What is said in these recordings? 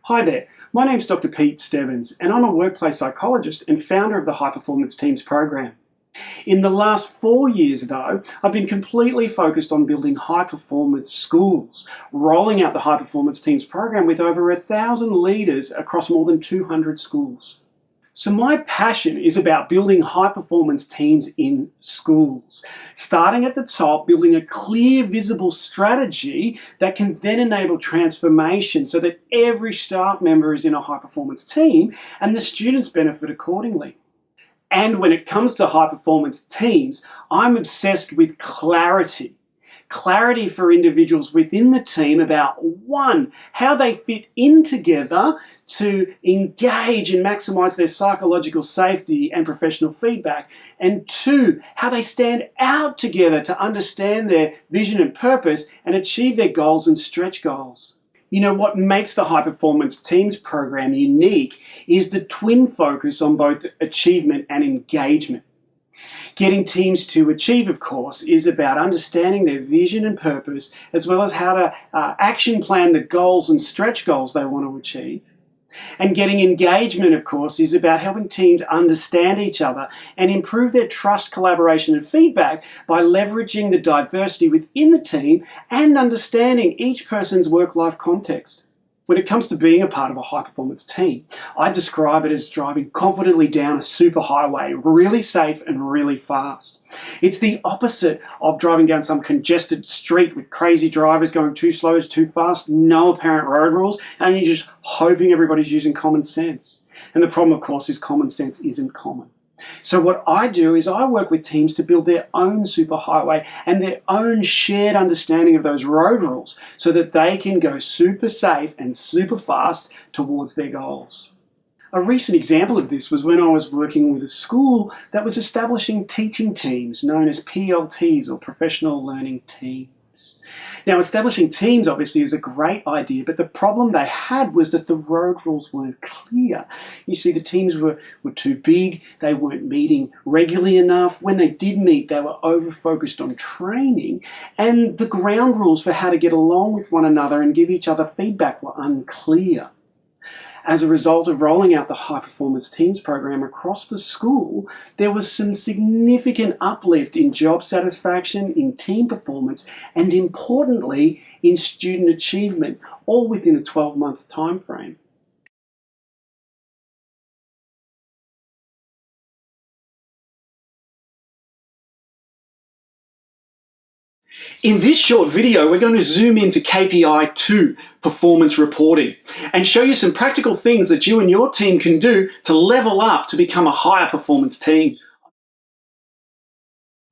Hi there, my name's Dr. Pete Stebbins and I'm a workplace psychologist and founder of the High Performance Teams program. In the last 4 years though, I've been completely focused on building high performance schools, rolling out the High Performance Teams program with over 1,000 leaders across more than 200 schools. So my passion is about building high-performance teams in schools. Starting at the top, building a clear, visible strategy that can then enable transformation so that every staff member is in a high-performance team and the students benefit accordingly. And when it comes to high-performance teams, I'm obsessed with clarity. Clarity for individuals within the team about, one, how they fit in together to engage and maximize their psychological safety and professional feedback, and two, how they stand out together to understand their vision and purpose and achieve their goals and stretch goals. You know, what makes the High Performance Teams program unique is the twin focus on both achievement and engagement. Getting teams to achieve, of course, is about understanding their vision and purpose, as well as how to action plan the goals and stretch goals they want to achieve. And getting engagement, of course, is about helping teams understand each other and improve their trust, collaboration, and feedback by leveraging the diversity within the team and understanding each person's work-life context. When it comes to being a part of a high-performance team, I describe it as driving confidently down a superhighway, really safe and really fast. It's the opposite of driving down some congested street with crazy drivers going too slow, too fast, no apparent road rules, and you're just hoping everybody's using common sense. And the problem, of course, is common sense isn't common. So what I do is I work with teams to build their own superhighway and their own shared understanding of those road rules so that they can go super safe and super fast towards their goals. A recent example of this was when I was working with a school that was establishing teaching teams known as PLTs, or Professional Learning Teams. Now, establishing teams obviously is a great idea, but the problem they had was that the road rules weren't clear. You see, the teams were too big, they weren't meeting regularly enough. When they did meet, they were over-focused on training, and the ground rules for how to get along with one another and give each other feedback were unclear. As a result of rolling out the High Performance Teams program across the school, there was some significant uplift in job satisfaction, in team performance, and importantly, in student achievement, all within a 12-month time frame. In this short video, we're going to zoom into KPI 2, performance reporting, and show you some practical things that you and your team can do to level up to become a higher performance team.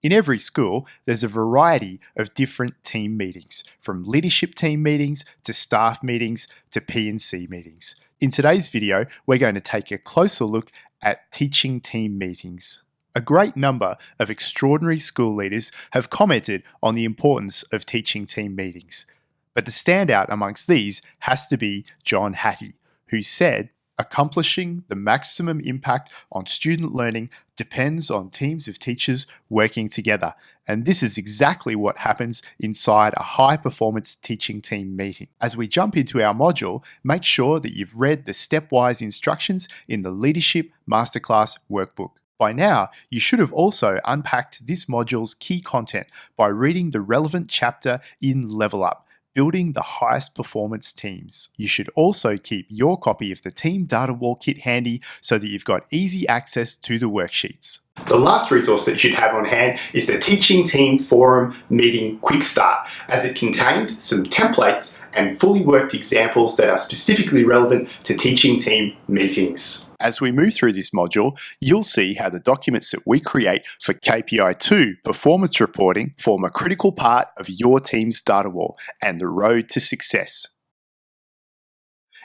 In every school, there's a variety of different team meetings, from leadership team meetings to staff meetings to P&C meetings. In today's video, we're going to take a closer look at teaching team meetings. A great number of extraordinary school leaders have commented on the importance of teaching team meetings. But the standout amongst these has to be John Hattie, who said, "Accomplishing the maximum impact on student learning depends on teams of teachers working together." And this is exactly what happens inside a high-performance teaching team meeting. As we jump into our module, make sure that you've read the stepwise instructions in the Leadership Masterclass workbook. By now, you should have also unpacked this module's key content by reading the relevant chapter in Level Up, Building the Highest Performance Teams. You should also keep your copy of the Team Data Wall Kit handy so that you've got easy access to the worksheets. The last resource that you should have on hand is the Teaching Team Forum Meeting Quick Start, as it contains some templates and fully worked examples that are specifically relevant to teaching team meetings. As we move through this module, you'll see how the documents that we create for KPI 2 performance reporting form a critical part of your team's data wall and the road to success.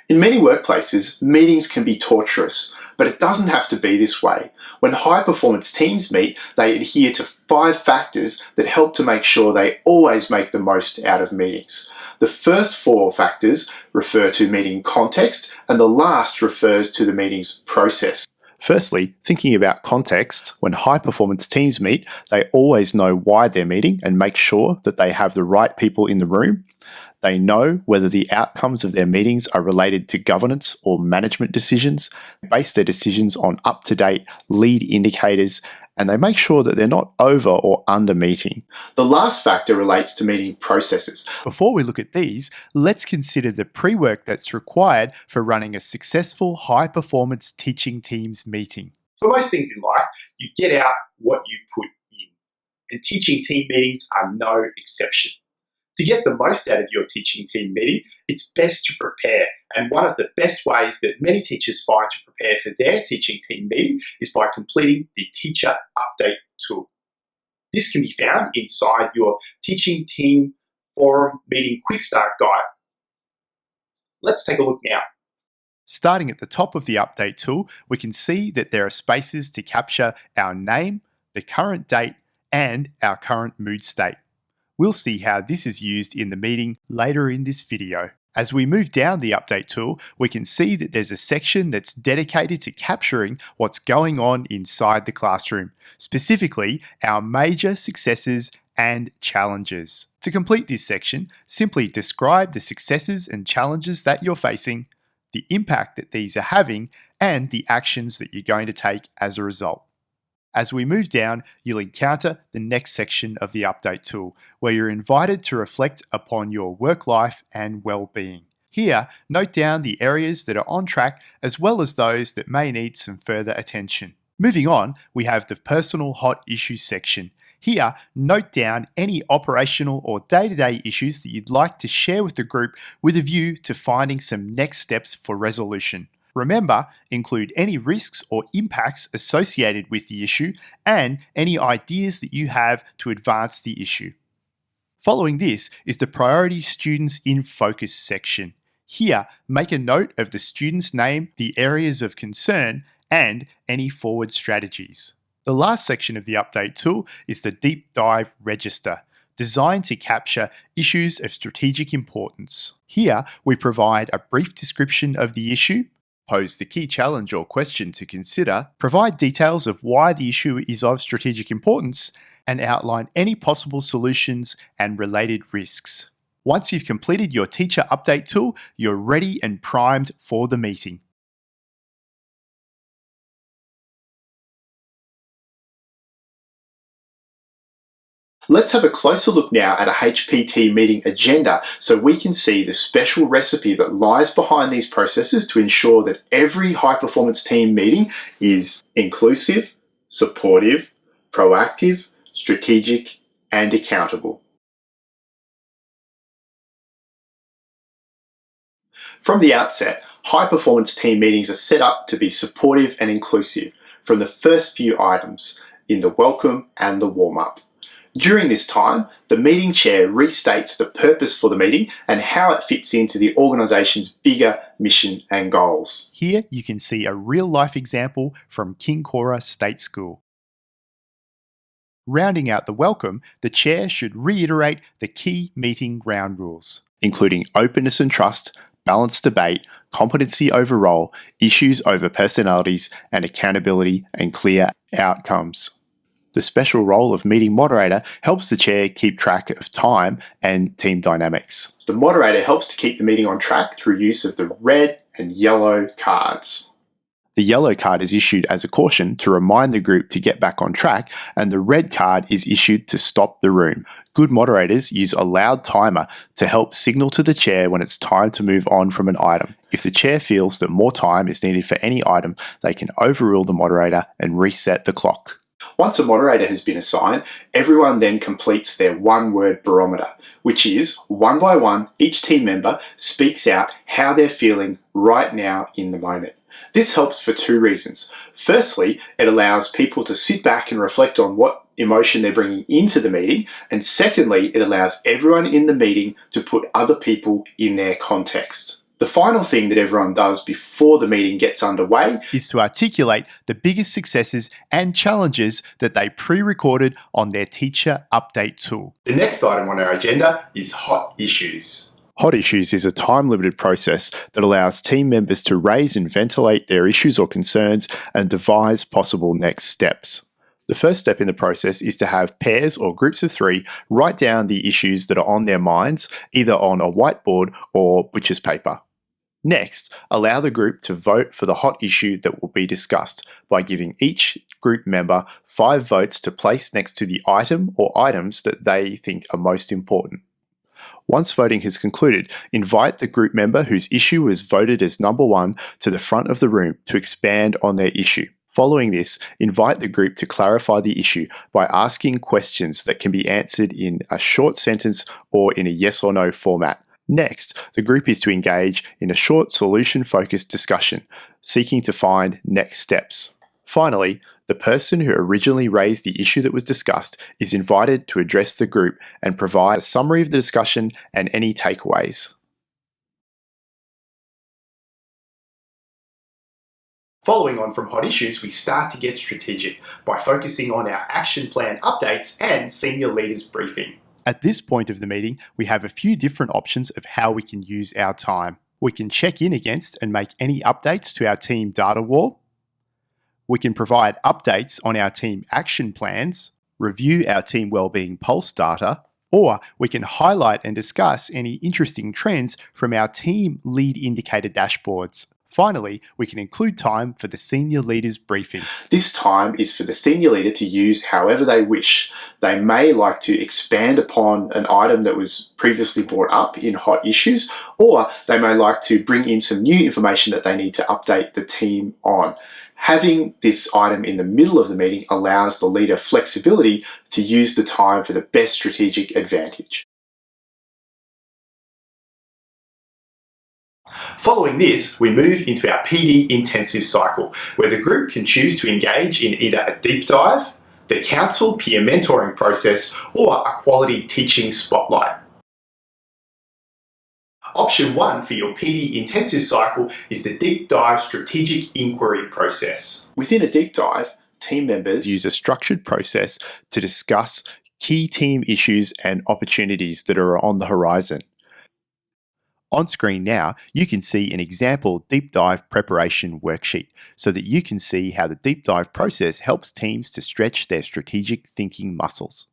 In many workplaces, meetings can be torturous, but it doesn't have to be this way. When high-performance teams meet, they adhere to 5 factors that help to make sure they always make the most out of meetings. The first 4 factors refer to meeting context, and the last refers to the meeting's process. Firstly, thinking about context, when high-performance teams meet, they always know why they're meeting and make sure that they have the right people in the room. They know whether the outcomes of their meetings are related to governance or management decisions, base their decisions on up-to-date lead indicators, and they make sure that they're not over or under meeting. The last factor relates to meeting processes. Before we look at these, let's consider the pre-work that's required for running a successful high-performance teaching teams meeting. For most things in life, you get out what you put in, and teaching team meetings are no exception. To get the most out of your teaching team meeting, it's best to prepare. And one of the best ways that many teachers find to prepare for their teaching team meeting is by completing the Teacher Update tool. This can be found inside your Teaching Team Forum Meeting Quick Start Guide. Let's take a look now. Starting at the top of the Update tool, we can see that there are spaces to capture our name, the current date, and our current mood state. We'll see how this is used in the meeting later in this video. As we move down the Update tool, we can see that there's a section that's dedicated to capturing what's going on inside the classroom, specifically our major successes and challenges. To complete this section, simply describe the successes and challenges that you're facing, the impact that these are having, and the actions that you're going to take as a result. As we move down, you'll encounter the next section of the Update tool, where you're invited to reflect upon your work life and well-being. Here, note down the areas that are on track as well as those that may need some further attention. Moving on, we have the Personal Hot Issues section. Here, note down any operational or day-to-day issues that you'd like to share with the group with a view to finding some next steps for resolution. Remember, include any risks or impacts associated with the issue and any ideas that you have to advance the issue. Following this is the Priority Students in Focus section. Here, make a note of the student's name, the areas of concern, and any forward strategies. The last section of the Update tool is the Deep Dive Register, designed to capture issues of strategic importance. Here, we provide a brief description of the issue, pose the key challenge or question to consider, provide details of why the issue is of strategic importance, and outline any possible solutions and related risks. Once you've completed your Teacher Update tool, you're ready and primed for the meeting. Let's have a closer look now at a HPT meeting agenda so we can see the special recipe that lies behind these processes to ensure that every high-performance team meeting is inclusive, supportive, proactive, strategic, and accountable. From the outset, high-performance team meetings are set up to be supportive and inclusive from the first few items in the welcome and the warm-up. During this time, the meeting chair restates the purpose for the meeting and how it fits into the organisation's bigger mission and goals. Here you can see a real-life example from King Cora State School. Rounding out the welcome, the chair should reiterate the key meeting ground rules, including openness and trust, balanced debate, competency over role, issues over personalities, and accountability and clear outcomes. The special role of meeting moderator helps the chair keep track of time and team dynamics. The moderator helps to keep the meeting on track through use of the red and yellow cards. The yellow card is issued as a caution to remind the group to get back on track, and the red card is issued to stop the room. Good moderators use a loud timer to help signal to the chair when it's time to move on from an item. If the chair feels that more time is needed for any item, they can overrule the moderator and reset the clock. Once a moderator has been assigned, everyone then completes their one-word barometer, which is, one by one, each team member speaks out how they're feeling right now in the moment. This helps for two reasons. Firstly, it allows people to sit back and reflect on what emotion they're bringing into the meeting, and secondly, it allows everyone in the meeting to put other people in their context. The final thing that everyone does before the meeting gets underway is to articulate the biggest successes and challenges that they pre-recorded on their Teacher Update tool. The next item on our agenda is hot issues. Hot issues is a time-limited process that allows team members to raise and ventilate their issues or concerns and devise possible next steps. The first step in the process is to have pairs or groups of 3 write down the issues that are on their minds, either on a whiteboard or butcher's paper. Next, allow the group to vote for the hot issue that will be discussed by giving each group member 5 votes to place next to the item or items that they think are most important. Once voting has concluded, invite the group member whose issue was voted as number 1 to the front of the room to expand on their issue. Following this, invite the group to clarify the issue by asking questions that can be answered in a short sentence or in a yes or no format. Next, the group is to engage in a short solution-focused discussion, seeking to find next steps. Finally, the person who originally raised the issue that was discussed is invited to address the group and provide a summary of the discussion and any takeaways. Following on from hot issues, we start to get strategic by focusing on our action plan updates and senior leaders briefing. At this point of the meeting, we have a few different options of how we can use our time. We can check in against and make any updates to our team data wall. We can provide updates on our team action plans, review our team wellbeing pulse data, or we can highlight and discuss any interesting trends from our team lead indicator dashboards. Finally, we can include time for the senior leaders briefing. This time is for the senior leader to use however they wish. They may like to expand upon an item that was previously brought up in hot issues, or they may like to bring in some new information that they need to update the team on. Having this item in the middle of the meeting allows the leader flexibility to use the time for the best strategic advantage. Following this, we move into our PD intensive cycle, where the group can choose to engage in either a deep dive, the council peer mentoring process, or a quality teaching spotlight. Option 1 for your PD intensive cycle is the deep dive strategic inquiry process. Within a deep dive, team members Use a structured process to discuss key team issues and opportunities that are on the horizon. On screen now, you can see an example deep dive preparation worksheet so that you can see how the deep dive process helps teams to stretch their strategic thinking muscles.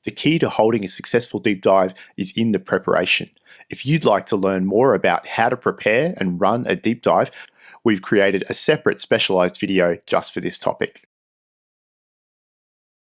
The key to holding a successful deep dive is in the preparation. If you'd like to learn more about how to prepare and run a deep dive, we've created a separate specialized video just for this topic.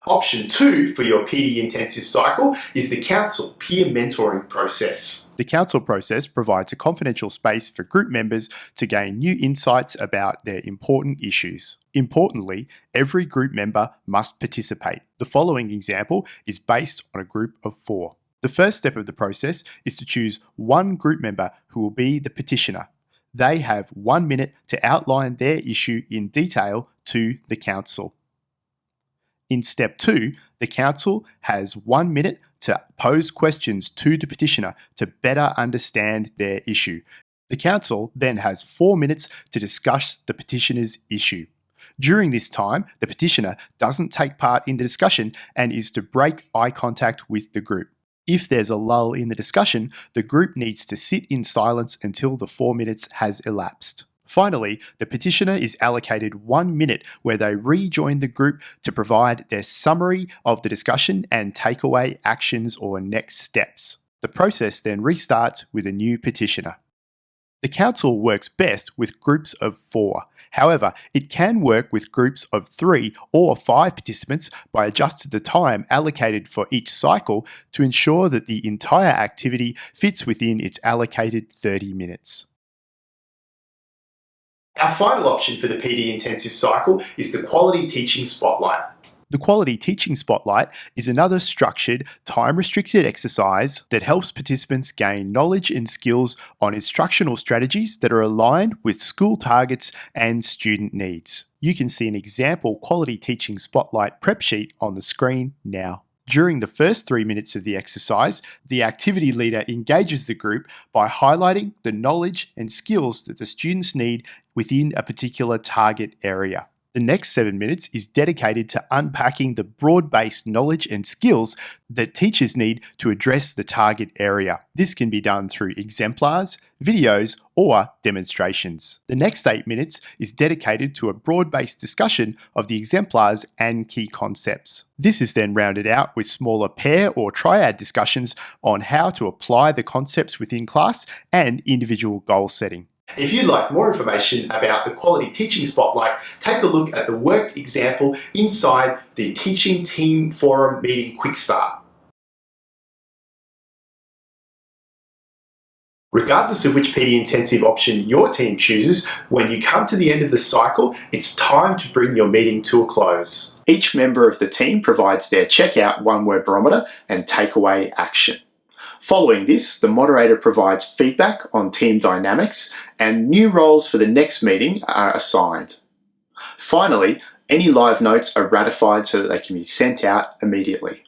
Option 2 for your PD intensive cycle is the council peer mentoring process. The council process provides a confidential space for group members to gain new insights about their important issues. Importantly, every group member must participate. The following example is based on a group of 4. The first step of the process is to choose one group member who will be the petitioner. They have 1 minute to outline their issue in detail to the council. In step 2, the council has 1 minute to pose questions to the petitioner to better understand their issue. The council then has 4 minutes to discuss the petitioner's issue. During this time, the petitioner doesn't take part in the discussion and is to break eye contact with the group. If there's a lull in the discussion, the group needs to sit in silence until the 4 minutes has elapsed. Finally, the petitioner is allocated 1 minute where they rejoin the group to provide their summary of the discussion and takeaway actions or next steps. The process then restarts with a new petitioner. The council works best with groups of 4. However, it can work with groups of 3 or 5 participants by adjusting the time allocated for each cycle to ensure that the entire activity fits within its allocated 30 minutes. Our final option for the PD intensive cycle is the quality teaching spotlight. The Quality Teaching Spotlight is another structured, time-restricted exercise that helps participants gain knowledge and skills on instructional strategies that are aligned with school targets and student needs. You can see an example Quality Teaching Spotlight prep sheet on the screen now. During the first 3 minutes of the exercise, the activity leader engages the group by highlighting the knowledge and skills that the students need within a particular target area. The The next 7 minutes is dedicated to unpacking the broad-based knowledge and skills that teachers need to address the target area. This can be done through exemplars, videos, or demonstrations. The next 8 minutes is dedicated to a broad-based discussion of the exemplars and key concepts. This is then rounded out with smaller pair or triad discussions on how to apply the concepts within class and individual goal setting. If you'd like more information about the Quality Teaching Spotlight, take a look at the worked example inside the Teaching Team Forum Meeting Quick Start. Regardless of which PD intensive option your team chooses, when you come to the end of the cycle, it's time to bring your meeting to a close. Each member of the team provides their checkout one-word barometer and takeaway action. Following this, the moderator provides feedback on team dynamics and new roles for the next meeting are assigned. Finally, any live notes are ratified so that they can be sent out immediately.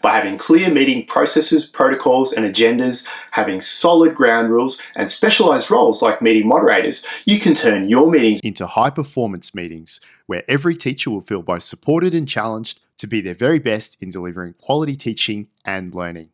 By having clear meeting processes, protocols, and agendas, having solid ground rules, and specialised roles like meeting moderators, you can turn your meetings into high-performance meetings where every teacher will feel both supported and challenged to be their very best in delivering quality teaching and learning.